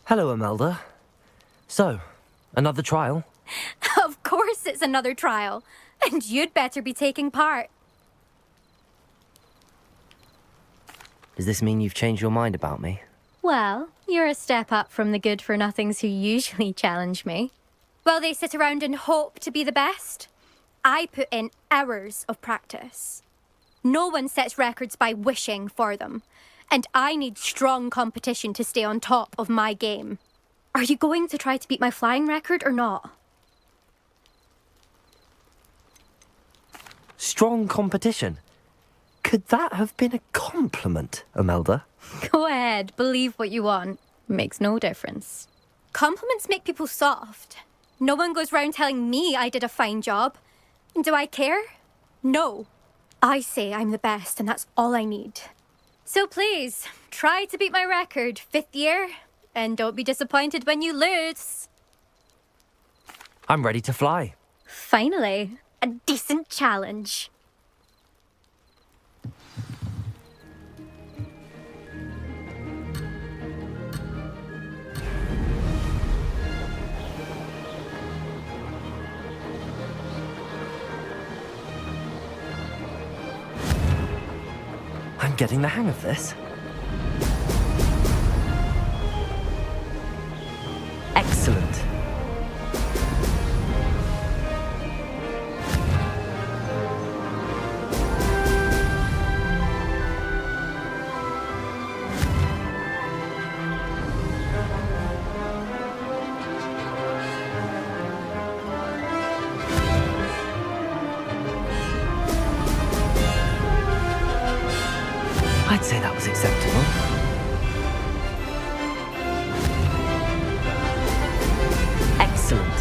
Hello, Imelda. So, another trial? Of course it's another trial. And you'd better be taking part. Does this mean you've changed your mind about me? Well, you're a step up from the good-for-nothings who usually challenge me. While they sit around and hope to be the best, I put in hours of practice. No one sets records by wishing for them, and I need strong competition to stay on top of my game. Are you going to try to beat my flying record or not? Strong competition? Could that have been a compliment, Imelda? Go ahead, believe what you want. Makes no difference. Compliments make people soft. No one goes round telling me I did a fine job. Do I care? No. I say I'm the best and that's all I need. So please, try to beat my record, 5th year, and don't be disappointed when you lose. I'm ready to fly. Finally, a decent challenge. I'm getting the hang of this. Excellent. I'd say that was acceptable. Excellent.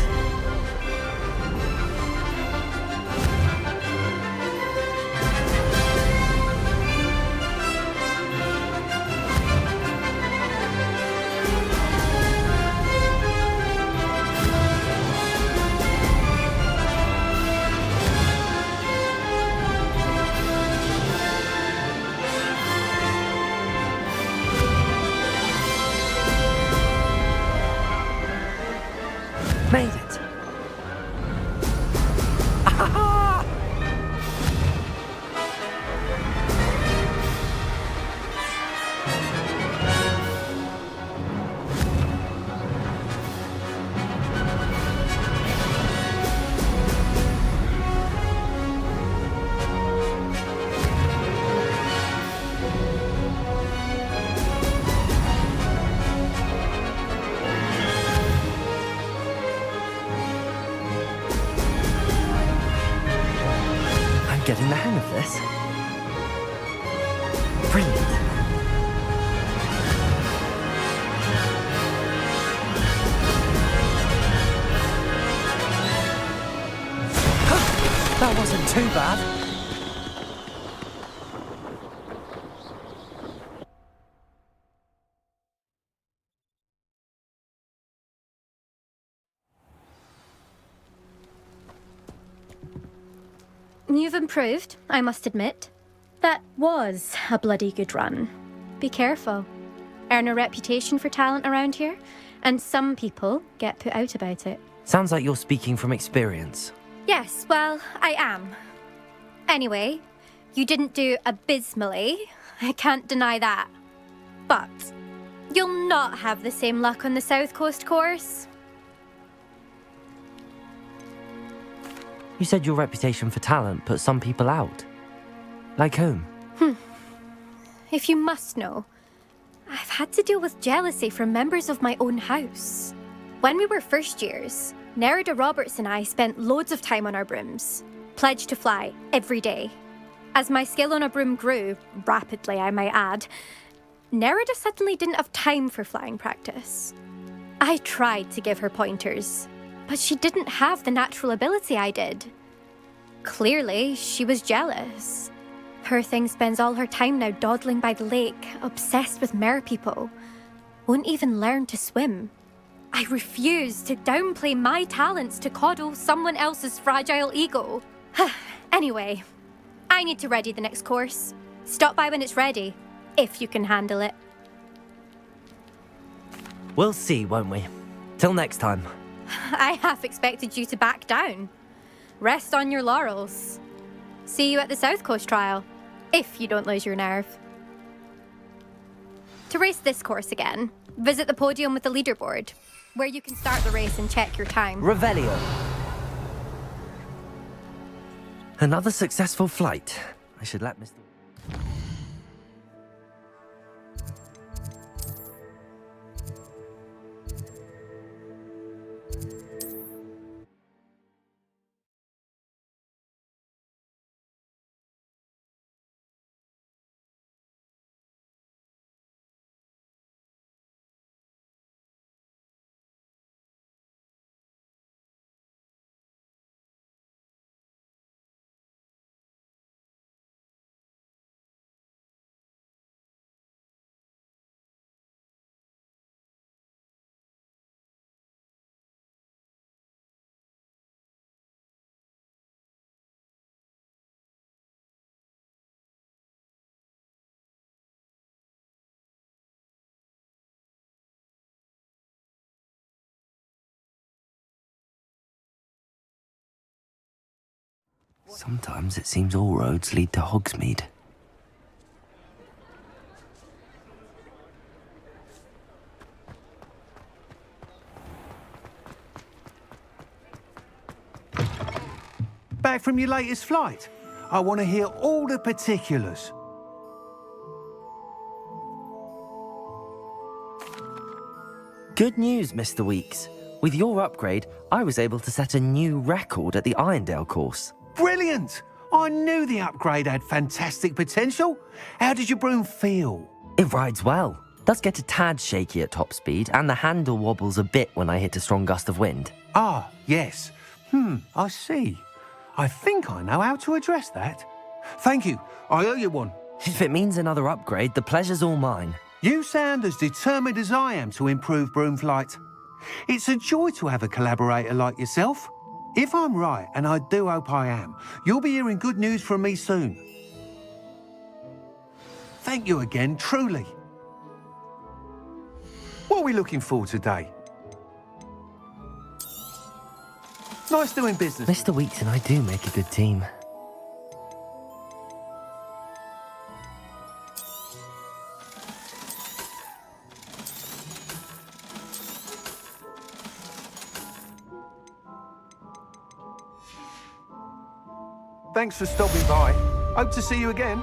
Made it. Ah! Getting the hang of this. Brilliant. That wasn't too bad. You've improved, I must admit. That was a bloody good run. Be careful. Earn a reputation for talent around here, and some people get put out about it. Sounds like you're speaking from experience. Yes, well, I am. Anyway, you didn't do abysmally. I can't deny that. But you'll not have the same luck on the South Coast course. You said your reputation for talent put some people out. Like whom? If you must know, I've had to deal with jealousy from members of my own house. When we were first years, Nerida Roberts and I spent loads of time on our brooms, pledged to fly every day. As my skill on a broom grew, rapidly I might add, Nerida suddenly didn't have time for flying practice. I tried to give her pointers, but she didn't have the natural ability I did. Clearly, she was jealous. Poor thing spends all her time now dawdling by the lake, obsessed with merpeople. Won't even learn to swim. I refuse to downplay my talents to coddle someone else's fragile ego. Anyway, I need to ready the next course. Stop by when it's ready, if you can handle it. We'll see, won't we? Till next time. I half expected you to back down. Rest on your laurels. See you at the South Coast trial, if you don't lose your nerve. To race this course again, visit the podium with the leaderboard, where you can start the race and check your time. Revelio. Another successful flight. I should let Mr. Sometimes it seems all roads lead to Hogsmeade. Back from your latest flight? I want to hear all the particulars. Good news, Mr. Weeks. With your upgrade, I was able to set a new record at the Irondale course. Brilliant! I knew the upgrade had fantastic potential. How did your broom feel? It rides well. Does get a tad shaky at top speed, and the handle wobbles a bit when I hit a strong gust of wind. Ah, yes. I see. I think I know how to address that. Thank you. I owe you one. If it means another upgrade, the pleasure's all mine. You sound as determined as I am to improve broom flight. It's a joy to have a collaborator like yourself. If I'm right, and I do hope I am, you'll be hearing good news from me soon. Thank you again, truly. What are we looking for today? Nice doing business. Mr. Weeks and I do make a good team. Thanks for stopping by. Hope to see you again.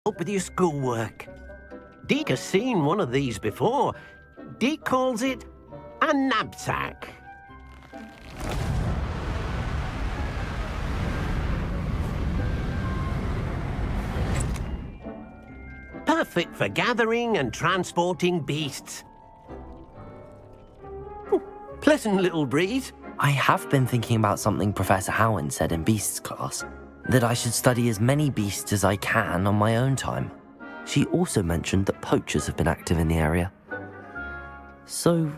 Up with your schoolwork. Deke has seen one of these before. Deke calls it a knapsack. Perfect for gathering and transporting beasts. Pleasant little breeze. I have been thinking about something Professor Howard said in Beasts class, that I should study as many beasts as I can on my own time. She also mentioned that poachers have been active in the area. So,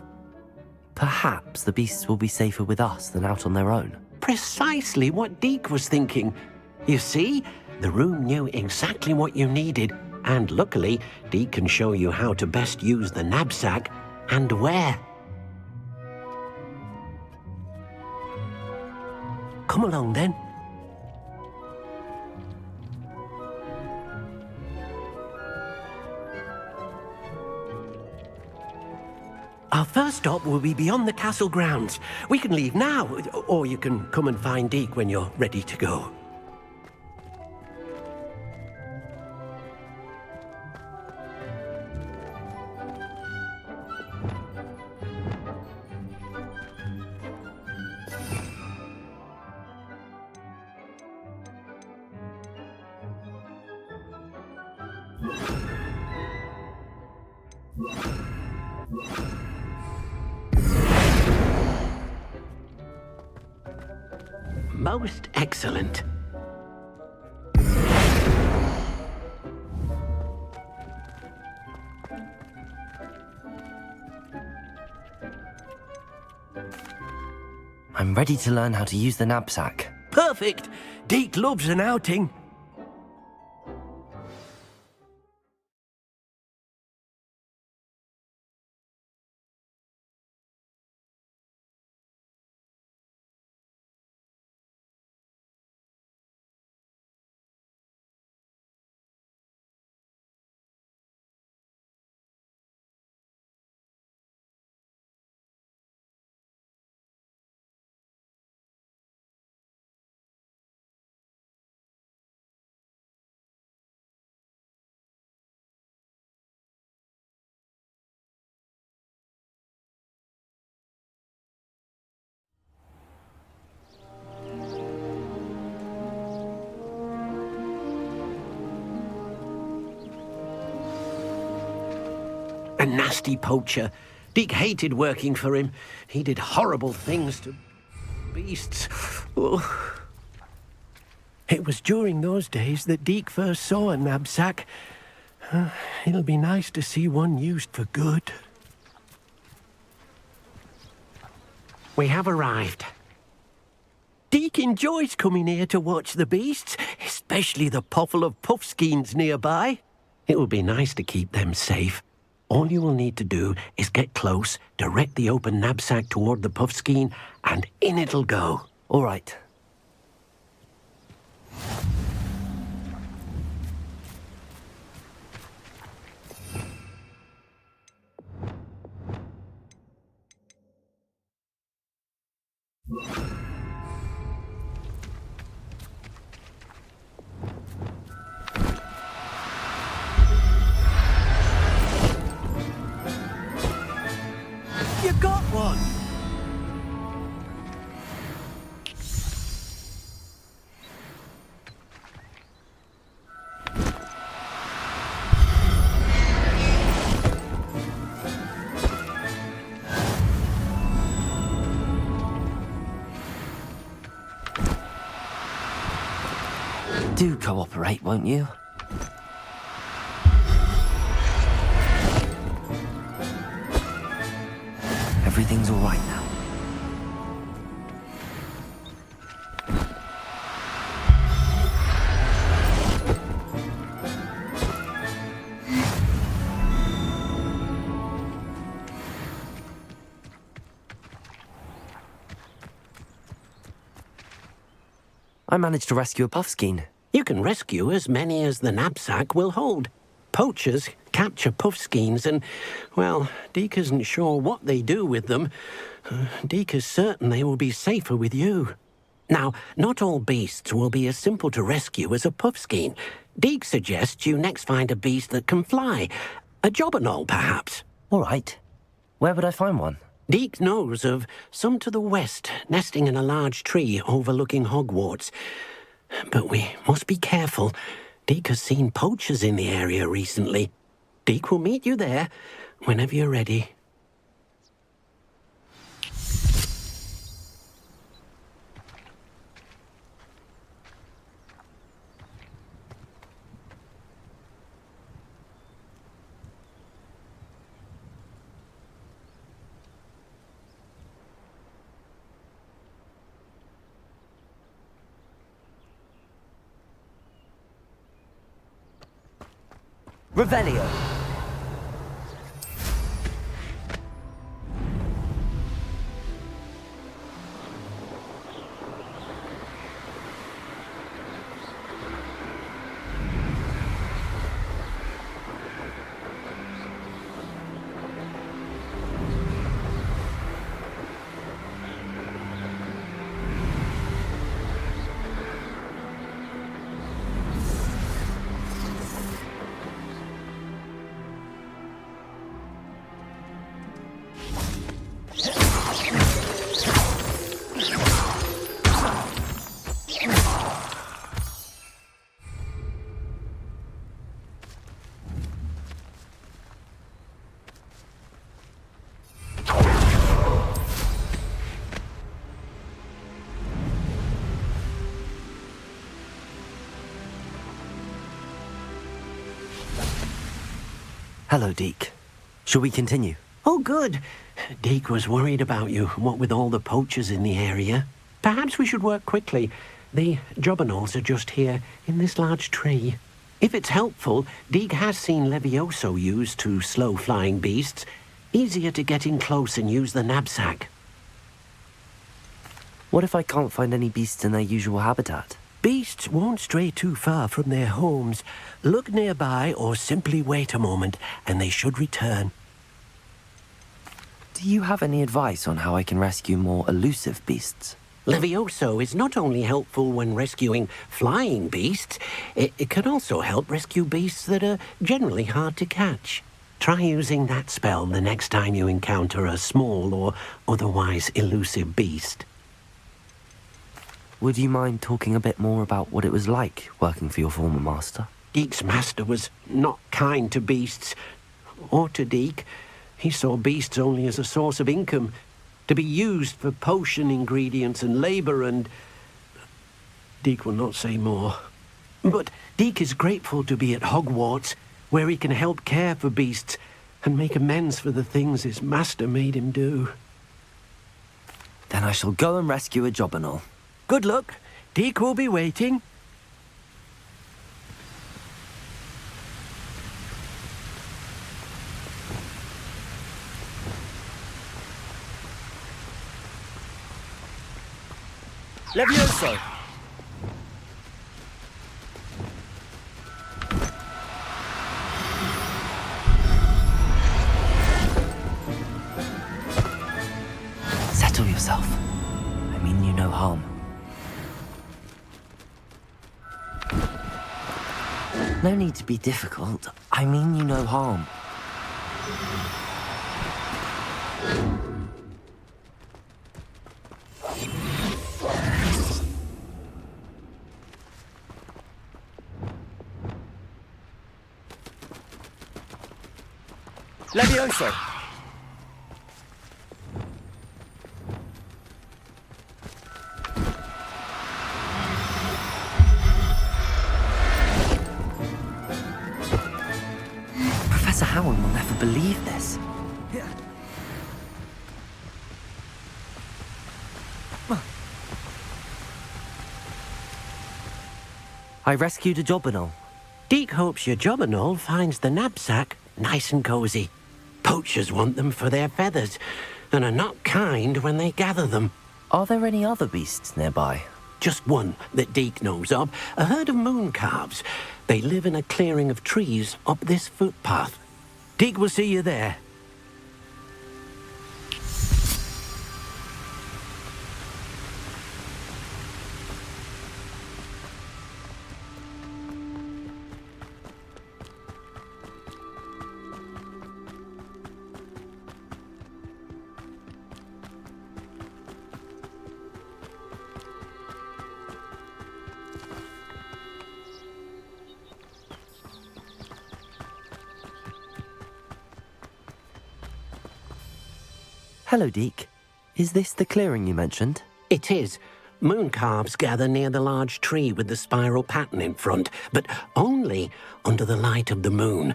perhaps the beasts will be safer with us than out on their own. Precisely what Deke was thinking. You see, the room knew exactly what you needed, and luckily, Deke can show you how to best use the knapsack and where. Come along then. Our first stop will be beyond the castle grounds. We can leave now, or you can come and find Deke when you're ready to go. Most excellent. I'm ready to learn how to use the knapsack. Perfect! Deke loves an outing. A nasty poacher. Deke hated working for him. He did horrible things to beasts. Oh. It was during those days that Deke first saw a knapsack. It'll be nice to see one used for good. We have arrived. Deke enjoys coming here to watch the beasts, especially the potful of puffskeins nearby. It will be nice to keep them safe. All you will need to do is get close, direct the open knapsack toward the puffskein, and in it'll go. All right. You got one! Do cooperate, won't you? Everything's all right now. I managed to rescue a puffskein. You can rescue as many as the knapsack will hold. Poachers capture puffskeins and, well, Deke isn't sure what they do with them. Deke is certain they will be safer with you. Now, not all beasts will be as simple to rescue as a puffskein. Deke suggests you next find a beast that can fly. A jobberknoll, perhaps. All right. Where would I find one? Deke knows of some to the west, nesting in a large tree overlooking Hogwarts. But we must be careful. Deke has seen poachers in the area recently. Deke will meet you there whenever you're ready. Revelio. Hello, Deke. Shall we continue? Oh, good. Deke was worried about you, what with all the poachers in the area. Perhaps we should work quickly. The jobberknolls are just here, in this large tree. If it's helpful, Deke has seen Levioso used to slow flying beasts. Easier to get in close and use the knapsack. What if I can't find any beasts in their usual habitat? Beasts won't stray too far from their homes. Look nearby or simply wait a moment, and they should return. Do you have any advice on how I can rescue more elusive beasts? Levioso is not only helpful when rescuing flying beasts, it can also help rescue beasts that are generally hard to catch. Try using that spell the next time you encounter a small or otherwise elusive beast. Would you mind talking a bit more about what it was like working for your former master? Deke's master was not kind to beasts, or to Deke. He saw beasts only as a source of income, to be used for potion ingredients and labour, and Deke will not say more. But Deke is grateful to be at Hogwarts, where he can help care for beasts and make amends for the things his master made him do. Then I shall go and rescue a jobberknoll. Good luck. Deke will be waiting. Levioso! Settle yourself. I mean you no harm. No need to be difficult. I mean you no harm. Levioso! Professor Howard will never believe this. I rescued a jobberknoll. Deke hopes your jobberknoll finds the knapsack nice and cozy. Poachers want them for their feathers, and are not kind when they gather them. Are there any other beasts nearby? Just one that Deke knows of, a herd of moon calves. They live in a clearing of trees up this footpath. Deke will see you there. Hello, Deke. Is this the clearing you mentioned? It is. Moon calves gather near the large tree with the spiral pattern in front, but only under the light of the moon.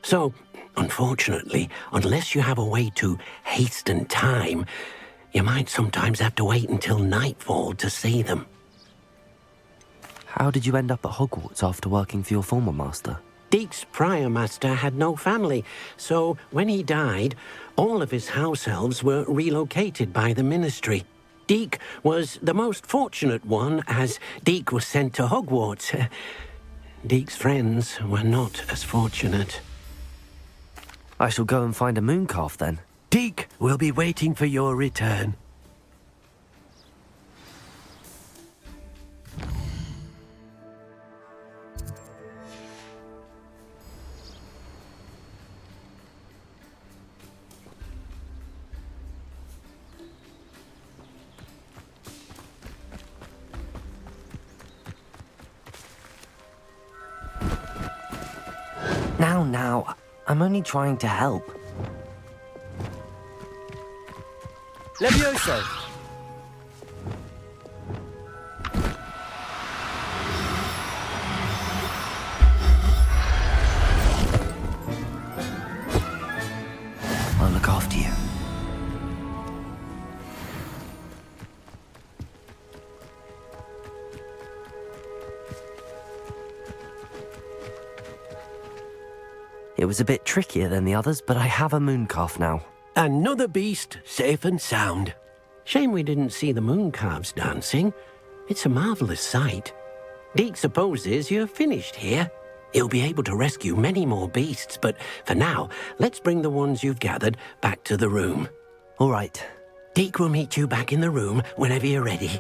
So, unfortunately, unless you have a way to hasten time, you might sometimes have to wait until nightfall to see them. How did you end up at Hogwarts after working for your former master? Deke's prior master had no family, so when he died, all of his house elves were relocated by the ministry. Deke was the most fortunate one, as Deke was sent to Hogwarts. Deke's friends were not as fortunate. I shall go and find a moon calf then. Deke will be waiting for your return. Now, I'm only trying to help. Levioso! It was a bit trickier than the others, but I have a moon calf now. Another beast, safe and sound. Shame we didn't see the moon calves dancing. It's a marvellous sight. Deke supposes you're finished here. He'll be able to rescue many more beasts, but for now, let's bring the ones you've gathered back to the room. All right. Deke will meet you back in the room whenever you're ready.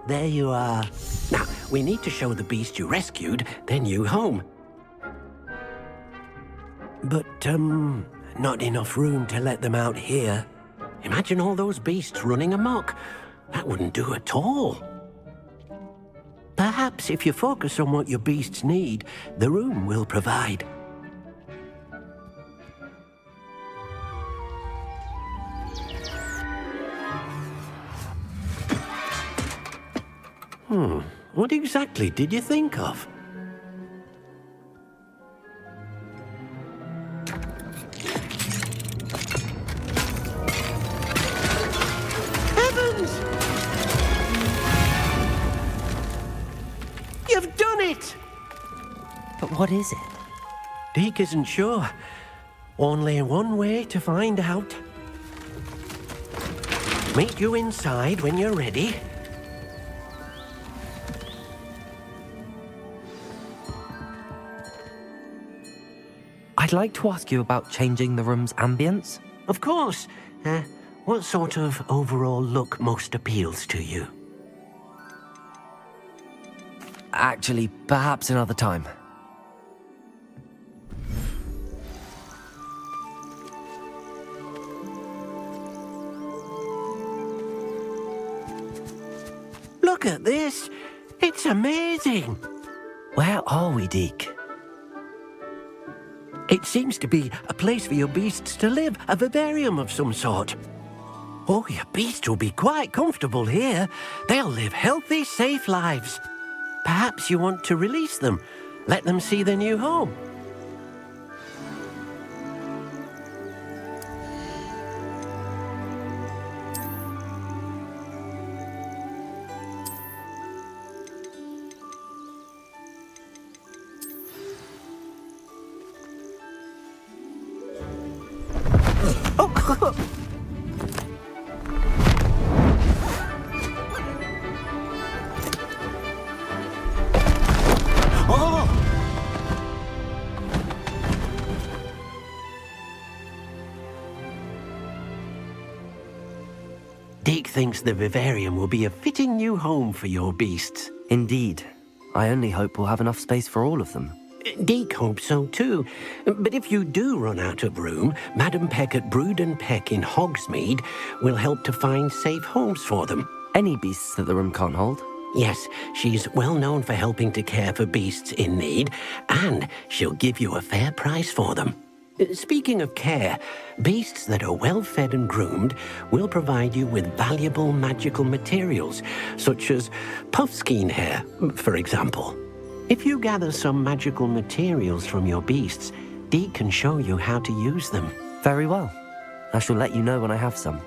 There you are. Now, we need to show the beast you rescued their new home. But, not enough room to let them out here. Imagine all those beasts running amok. That wouldn't do at all. Perhaps if you focus on what your beasts need, the room will provide. What exactly did you think of? Heavens! You've done it! But what is it? Deke isn't sure. Only one way to find out. Meet you inside when you're ready. I'd like to ask you about changing the room's ambience. Of course. What sort of overall look most appeals to you? Actually, perhaps another time. Look at this. It's amazing. Where are we, Deke? It seems to be a place for your beasts to live, a vivarium of some sort. Oh, your beasts will be quite comfortable here. They'll live healthy, safe lives. Perhaps you want to release them, let them see their new home. Deke thinks the vivarium will be a fitting new home for your beasts. Indeed. I only hope we'll have enough space for all of them. Deke hopes so too. But if you do run out of room, Madam Peck at Brood and Peck in Hogsmeade will help to find safe homes for them. Any beasts that the room can't hold? Yes, she's well known for helping to care for beasts in need, and she'll give you a fair price for them. Speaking of care, beasts that are well fed and groomed will provide you with valuable magical materials, such as puffskein hair, for example. If you gather some magical materials from your beasts, Deke can show you how to use them. Very well. I shall let you know when I have some.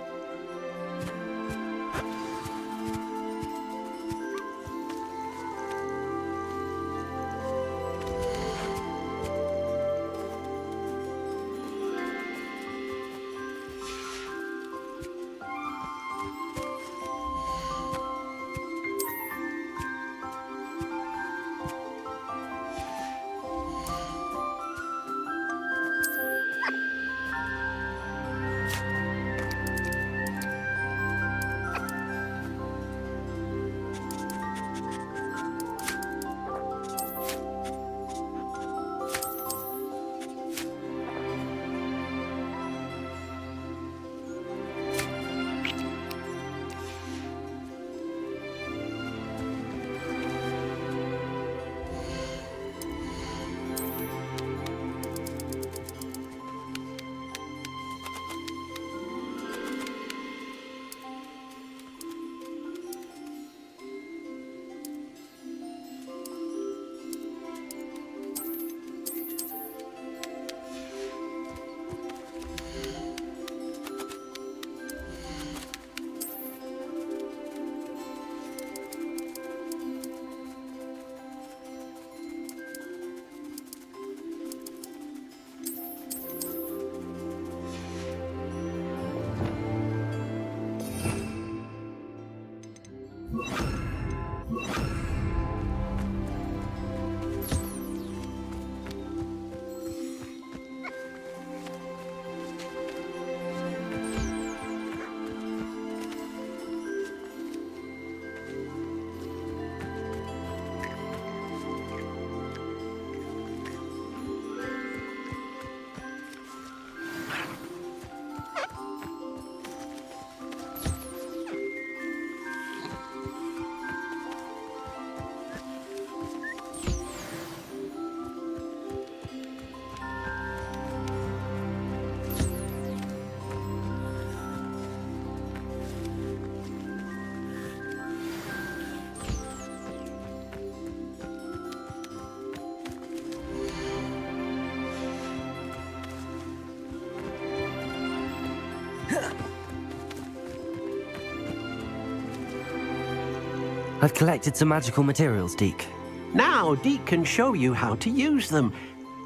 I've collected some magical materials, Deke. Now, Deke can show you how to use them.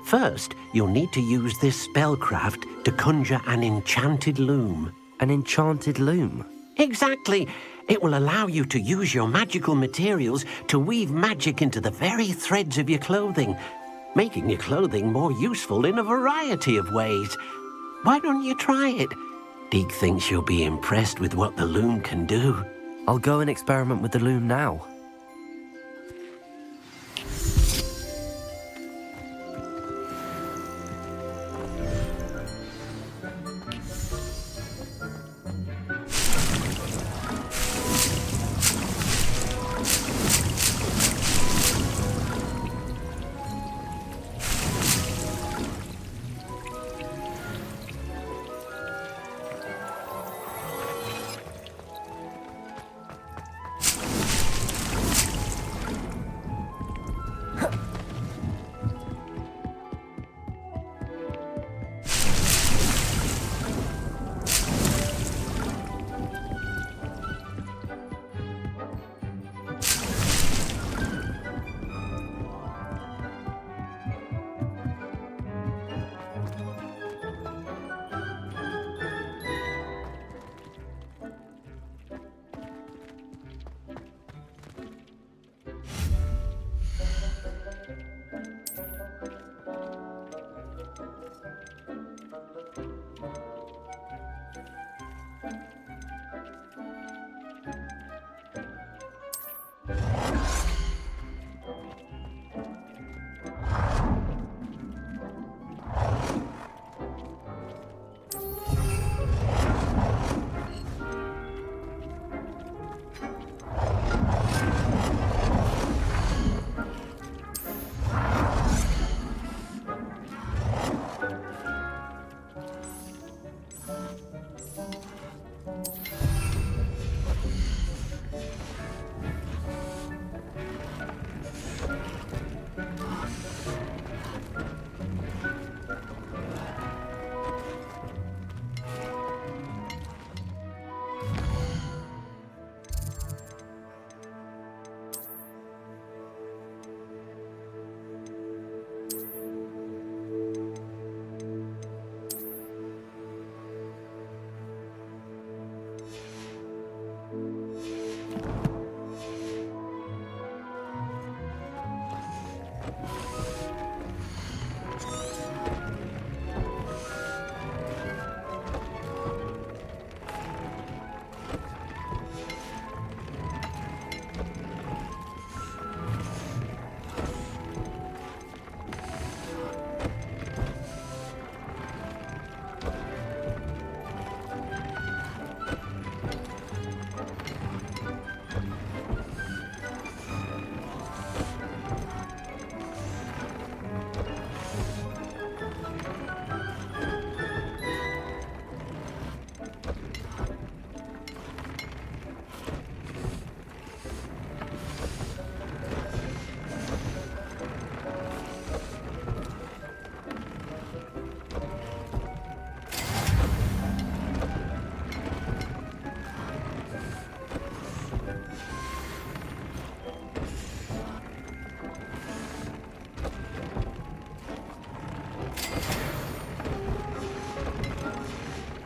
First, you'll need to use this spellcraft to conjure an enchanted loom. An enchanted loom? Exactly. It will allow you to use your magical materials to weave magic into the very threads of your clothing, making your clothing more useful in a variety of ways. Why don't you try it? Deke thinks you'll be impressed with what the loom can do. I'll go and experiment with the loom now.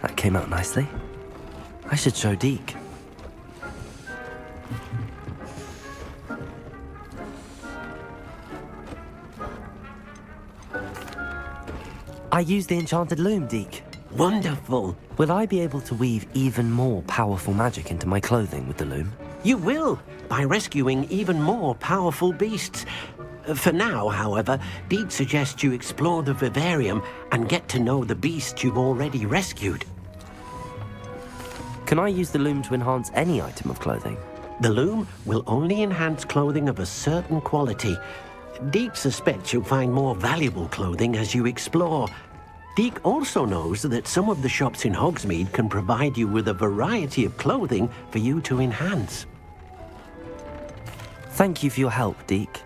That came out nicely. I should show Deke. I used the enchanted loom, Deke. Wonderful. Will I be able to weave even more powerful magic into my clothing with the loom? You will, by rescuing even more powerful beasts. For now, however, Deke suggests you explore the vivarium and get to know the beasts you've already rescued. Can I use the loom to enhance any item of clothing? The loom will only enhance clothing of a certain quality. Deke suspects you'll find more valuable clothing as you explore. Deke also knows that some of the shops in Hogsmeade can provide you with a variety of clothing for you to enhance. Thank you for your help, Deke.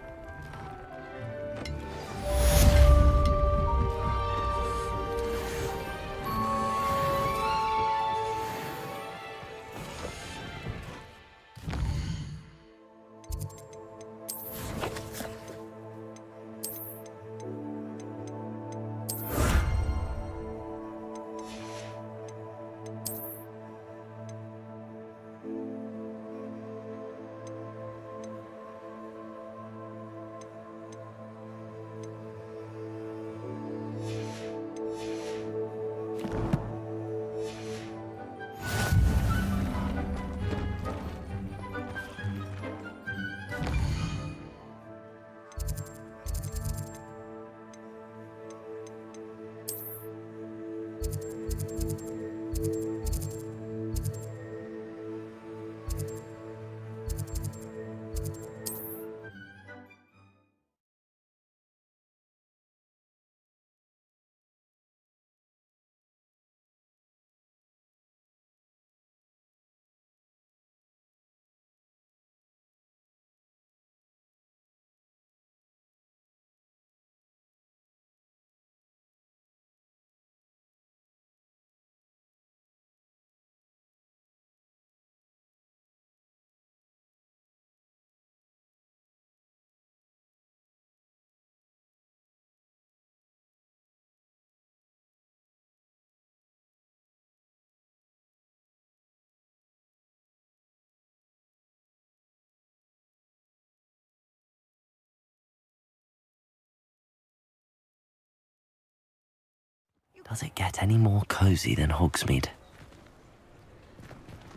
Does it get any more cozy than Hogsmeade?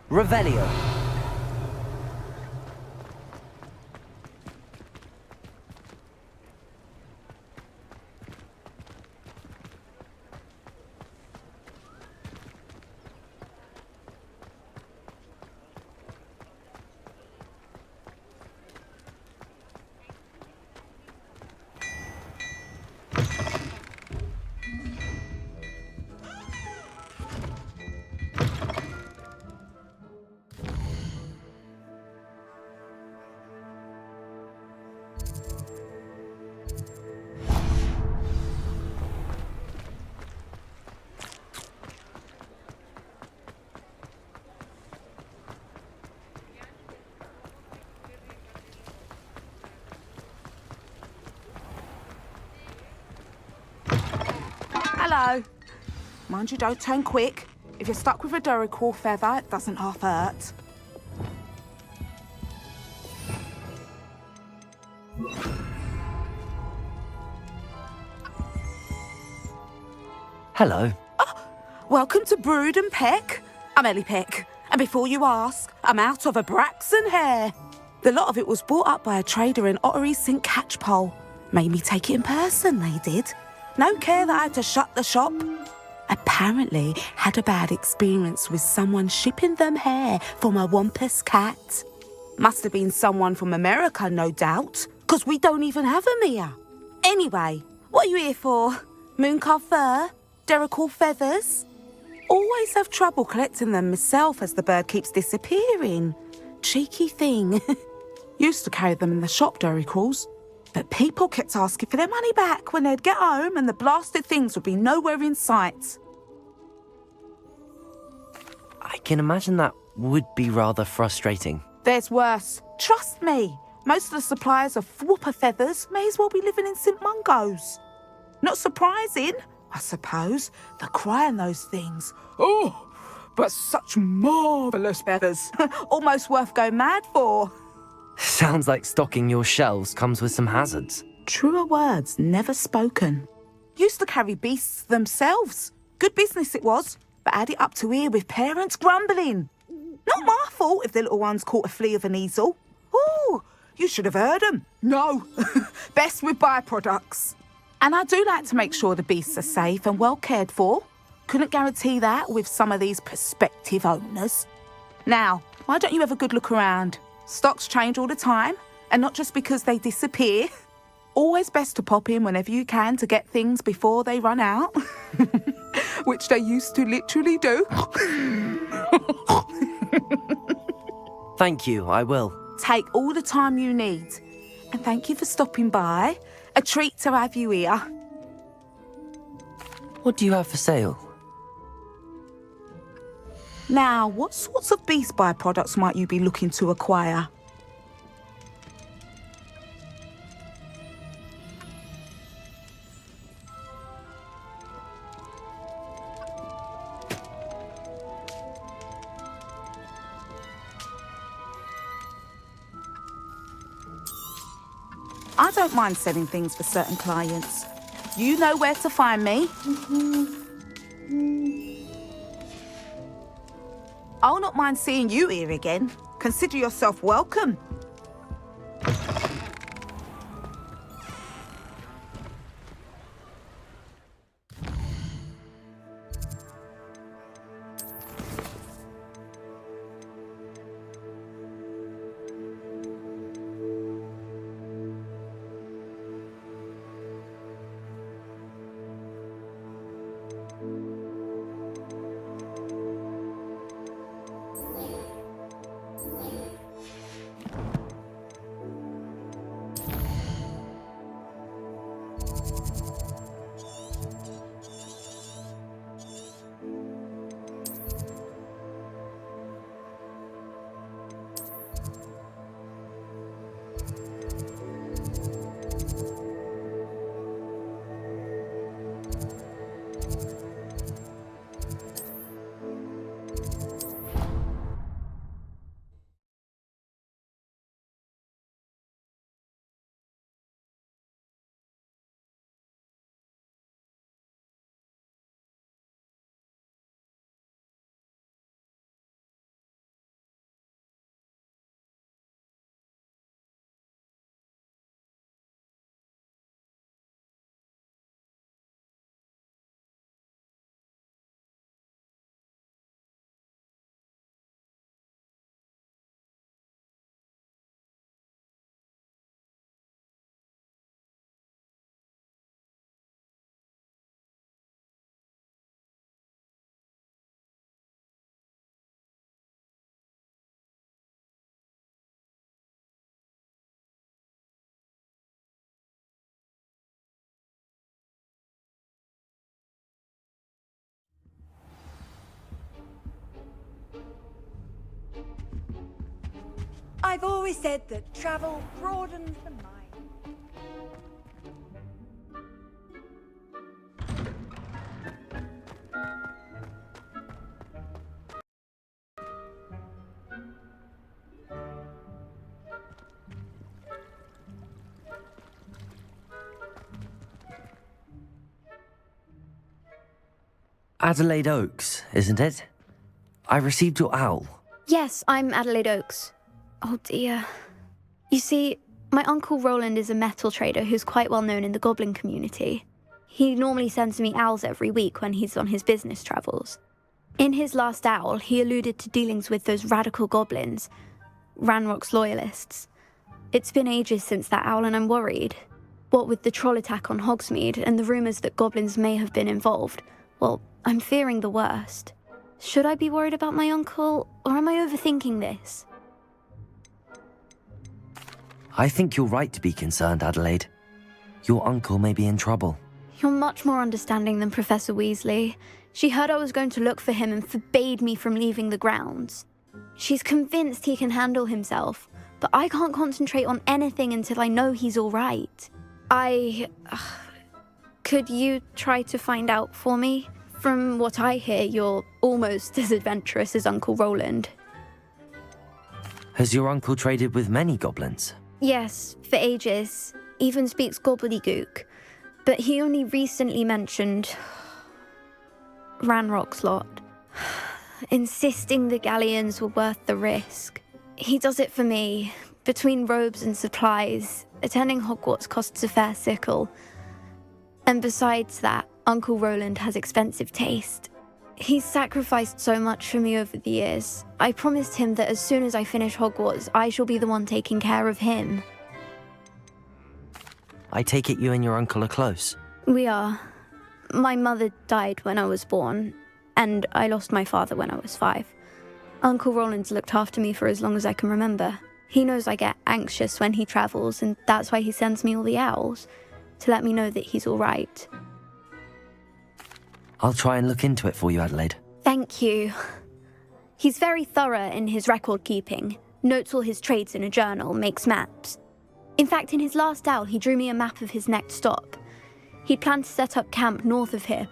Revelio. Hello. Mind you, don't turn quick. If you're stuck with a Duracell feather, it doesn't half hurt. Hello. Welcome to Brood and Peck. I'm Ellie Peck. And before you ask, I'm out of a Braxton hair. The lot of it was bought up by a trader in Ottery St. Catchpole. Made me take it in person, they did. No care that I had to shut the shop. Apparently had a bad experience with someone shipping them hair for my Wampus cat. Must have been someone from America, no doubt, because we don't even have them here. Anyway, what are you here for? Mooncarved fur? Duracell feathers? Always have trouble collecting them myself as the bird keeps disappearing. Cheeky thing. Used to carry them in the shop, Duracalls. But people kept asking for their money back when they'd get home and the blasted things would be nowhere in sight. I can imagine that would be rather frustrating. There's worse. Trust me. Most of the suppliers of whooper feathers may as well be living in St Mungo's. Not surprising, I suppose, the cry on those things. Oh, but such marvellous feathers. Almost worth going mad for. Sounds like stocking your shelves comes with some hazards. Truer words never spoken. Used to carry beasts themselves. Good business it was, but had it up to here with parents grumbling. Not my fault if the little ones caught a flea of an easel. Ooh, you should have heard them. No, best with byproducts. And I do like to make sure the beasts are safe and well cared for. Couldn't guarantee that with some of these prospective owners. Now, why don't you have a good look around? Stocks change all the time, and not just because they disappear. Always best to pop in whenever you can to get things before they run out. Which they used to literally do. Thank you, I will. Take all the time you need. And thank you for stopping by. A treat to have you here. What do you have for sale? Now, what sorts of beast byproducts might you be looking to acquire? I don't mind selling things for certain clients. You know where to find me. I'll not mind seeing you here again. Consider yourself welcome. I've always said that travel broadens the mind. Adelaide Oaks, isn't it? I received your owl. Yes, I'm Adelaide Oaks. Oh dear. You see, my Uncle Roland is a metal trader who's quite well known in the goblin community. He normally sends me owls every week when he's on his business travels. In his last owl, he alluded to dealings with those radical goblins, Ranrock's loyalists. It's been ages since that owl and I'm worried. What with the troll attack on Hogsmeade and the rumours that goblins may have been involved, well, I'm fearing the worst. Should I be worried about my uncle, or am I overthinking this? I think you're right to be concerned, Adelaide. Your uncle may be in trouble. You're much more understanding than Professor Weasley. She heard I was going to look for him and forbade me from leaving the grounds. She's convinced he can handle himself, but I can't concentrate on anything until I know he's all right. Could you try to find out for me? From what I hear, you're almost as adventurous as Uncle Roland. Has your uncle traded with many goblins? Yes, for ages. Even speaks gobbledygook. But he only recently mentioned Ranrock's lot, insisting the galleons were worth the risk. He does it for me. Between robes and supplies, attending Hogwarts costs a fair sickle. And besides that, Uncle Roland has expensive taste. He's sacrificed so much for me over the years. I promised him that as soon as I finish Hogwarts, I shall be the one taking care of him. I take it you and your uncle are close. We are. My mother died when I was born, and I lost my father when I was 5. Uncle Roland's looked after me for as long as I can remember. He knows I get anxious when he travels, and that's why he sends me all the owls, to let me know that he's all right. I'll try and look into it for you, Adelaide. Thank you. He's very thorough in his record keeping, notes all his trades in a journal, makes maps. In fact, in his last owl, he drew me a map of his next stop. He'd planned to set up camp north of here.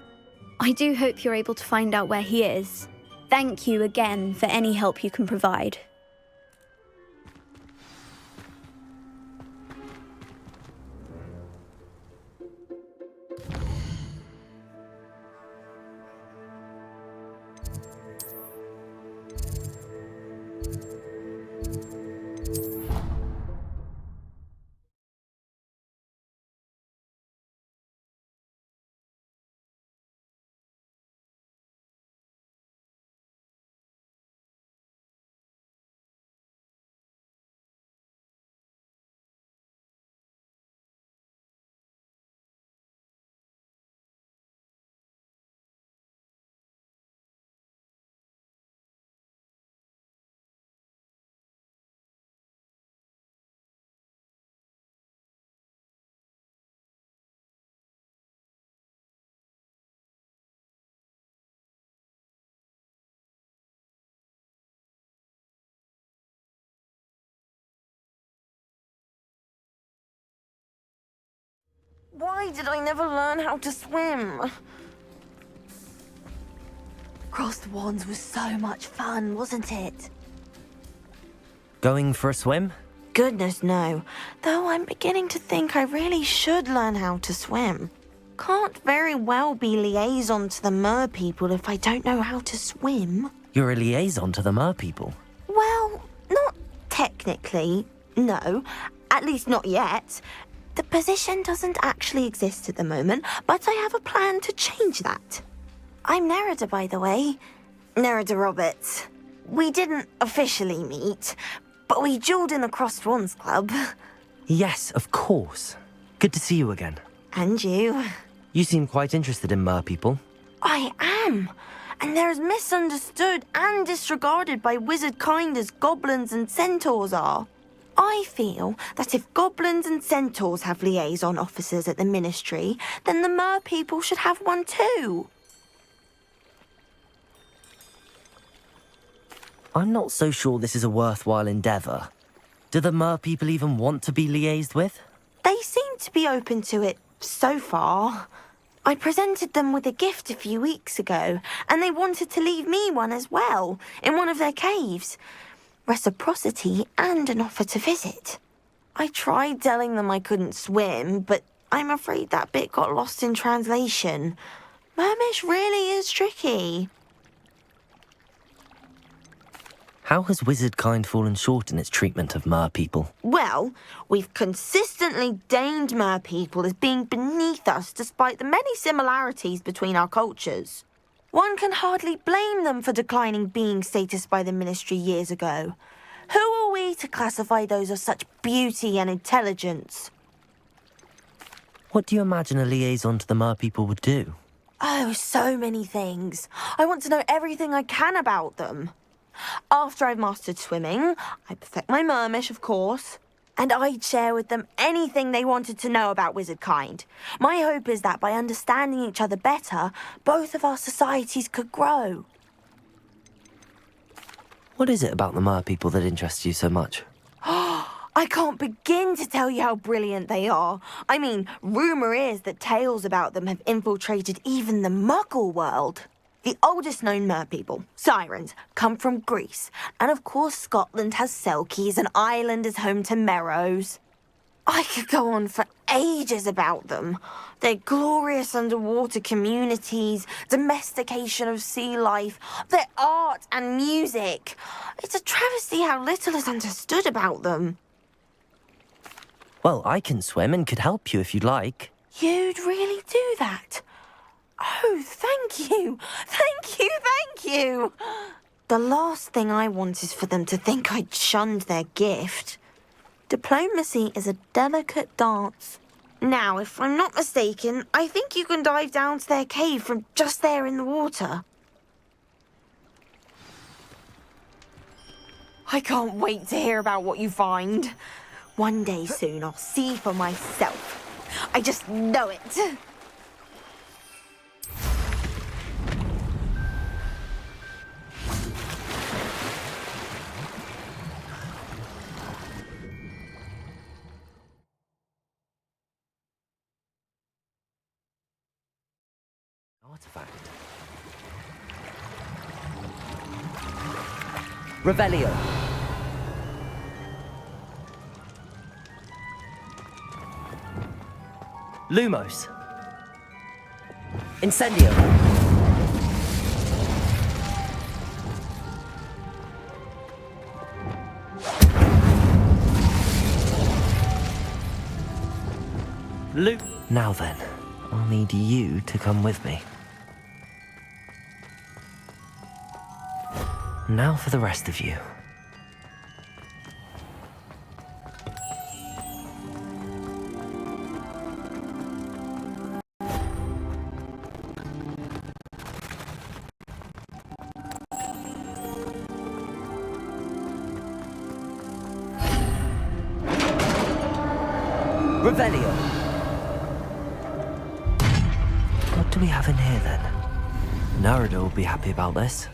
I do hope you're able to find out where he is. Thank you again for any help you can provide. Why did I never learn how to swim? Cross the Wands was so much fun, wasn't it? Going for a swim? Goodness, no. Though I'm beginning to think I really should learn how to swim. Can't very well be liaison to the mer people if I don't know how to swim. You're a liaison to the mer people. Well, not technically, no. At least not yet. The position doesn't actually exist at the moment, but I have a plan to change that. I'm Nerida, by the way. Nerida Roberts. We didn't officially meet, but we duelled in the Crossed Wands Club. Yes, of course. Good to see you again. And you. You seem quite interested in mer people. I am. And they're as misunderstood and disregarded by wizard kind as goblins and centaurs are. I feel that if goblins and centaurs have liaison officers at the Ministry, then the mer people should have one too. I'm not so sure this is a worthwhile endeavour. Do the mer people even want to be liaised with? They seem to be open to it so far. I presented them with a gift a few weeks ago, and they wanted to leave me one as well, in one of their caves. Reciprocity and an offer to visit. I tried telling them I couldn't swim, but I'm afraid that bit got lost in translation. Mermish really is tricky. How has wizard kind fallen short in its treatment of mer people? Well, we've consistently deemed mer people as being beneath us despite the many similarities between our cultures. One can hardly blame them for declining being status by the Ministry years ago. Who are we to classify those of such beauty and intelligence? What do you imagine a liaison to the mer people would do? Oh, so many things. I want to know everything I can about them. After I've mastered swimming, I perfect my mermish, of course, and I'd share with them anything they wanted to know about wizard kind. My hope is that by understanding each other better, both of our societies could grow. What is it about the mer people that interests you so much? I can't begin to tell you how brilliant they are. I mean, rumour is that tales about them have infiltrated even the Muggle world. The oldest known mer people, sirens, come from Greece. And of course Scotland has Selkies and Ireland is home to Merrows. I could go on for ages about them. Their glorious underwater communities, domestication of sea life, their art and music. It's a travesty how little is understood about them. Well, I can swim and could help you if you'd like. You'd really do that? Oh, thank you. Thank you, thank you. The last thing I want is for them to think I'd shunned their gift. Diplomacy is a delicate dance. Now, if I'm not mistaken, I think you can dive down to their cave from just there in the water. I can't wait to hear about what you find. One day soon I'll see for myself. I just know it. Artifact. Revelio. Lumos. Incendio. Now then, I'll need you to come with me. Now for the rest of you. Revelio. What do we have in here then? Narada will be happy about this.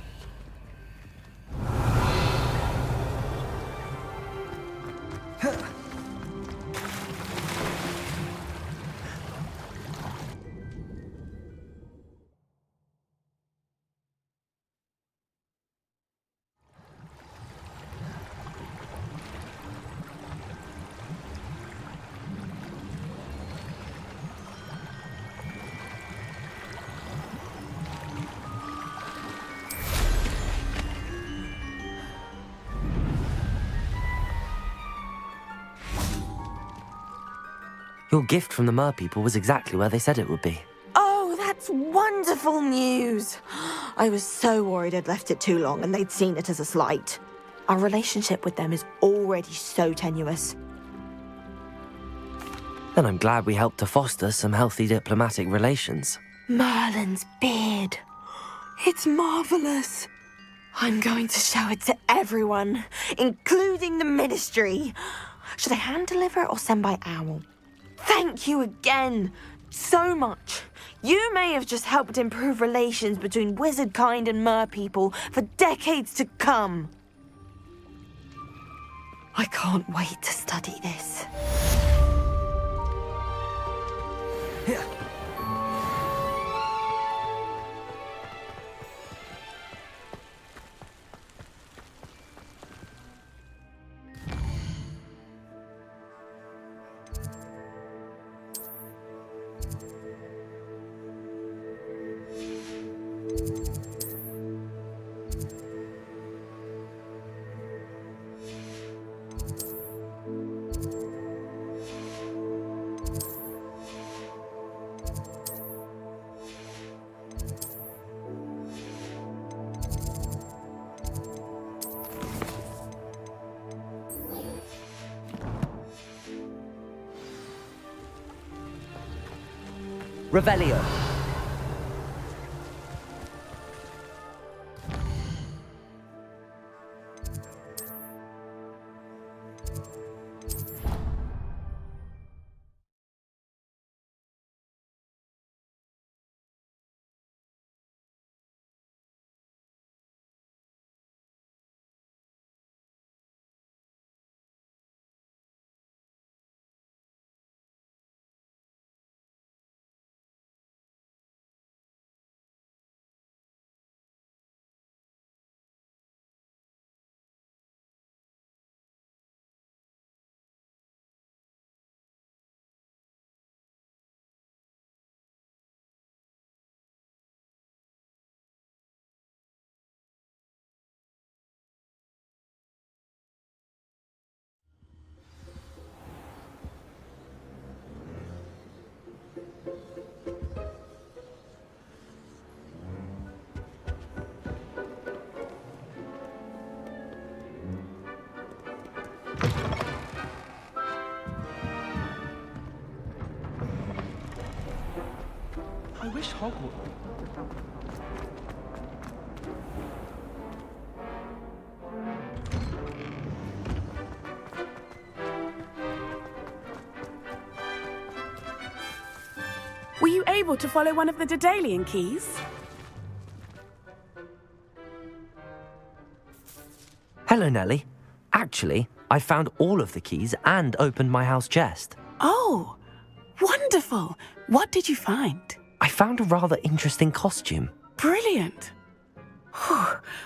Your gift from the mer people was exactly where they said it would be. Oh, that's wonderful news. I was so worried I'd left it too long and they'd seen it as a slight. Our relationship with them is already so tenuous. Then I'm glad we helped to foster some healthy diplomatic relations. Merlin's beard. It's marvellous. I'm going to show it to everyone, including the Ministry. Should I hand deliver it or send by owl? Thank you again, so much. You may have just helped improve relations between wizard kind and mer people for decades to come. I can't wait to study this. Revelio. I wish Hogwarts. Were you able to follow one of the Daedalian keys? Hello, Nellie. Actually, I found all of the keys and opened my house chest. Oh, wonderful. What did you find? I found a rather interesting costume. Brilliant. Whew.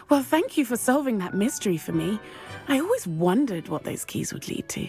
Well, thank you for solving that mystery for me. I always wondered what those keys would lead to.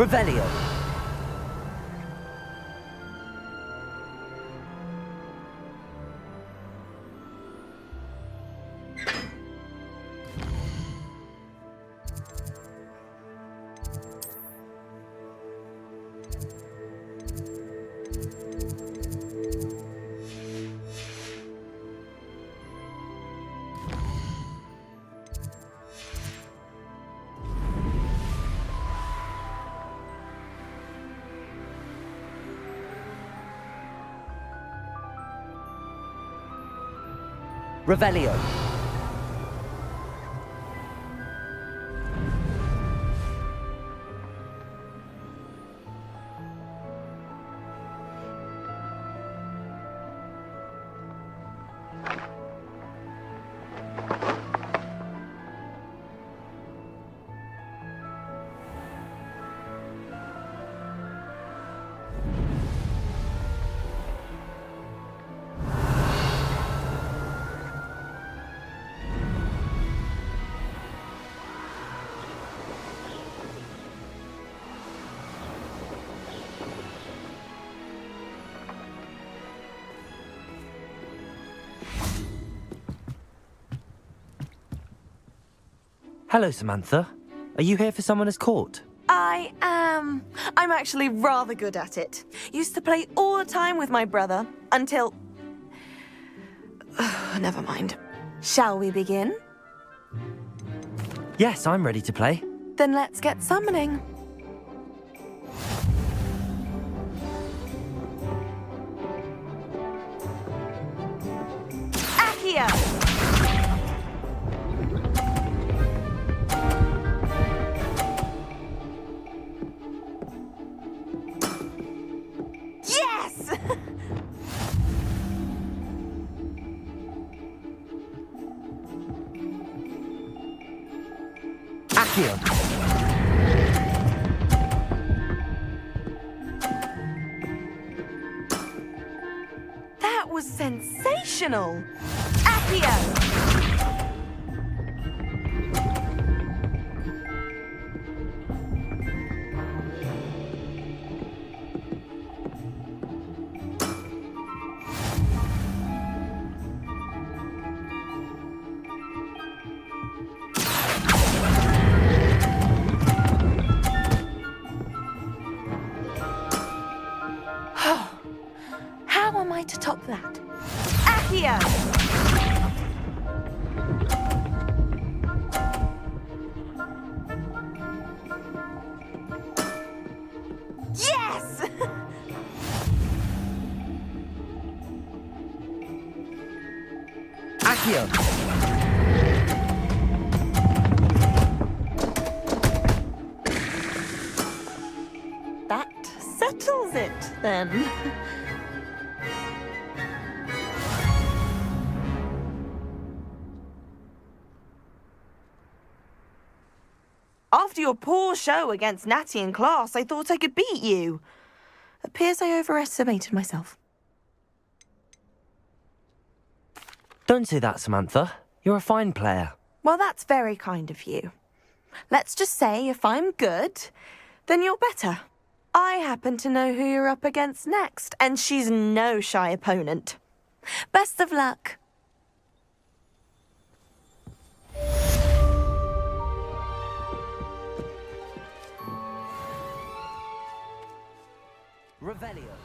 Revelio. Revelio. Hello, Samantha. Are you here for Summoner's Court? I am. I'm actually rather good at it. Used to play all the time with my brother until... Never mind. Shall we begin? Yes, I'm ready to play. Then let's get summoning. Accio! Yes! Accio! That was sensational! Accio! How am I to top that? Accio! Yes! Accio! That settles it, then. After your poor show against Natty in class, I thought I could beat you. Appears I overestimated myself. Don't say that, Samantha. You're a fine player. Well, that's very kind of you. Let's just say if I'm good, then you're better. I happen to know who you're up against next, and she's no shy opponent. Best of luck. Revelio.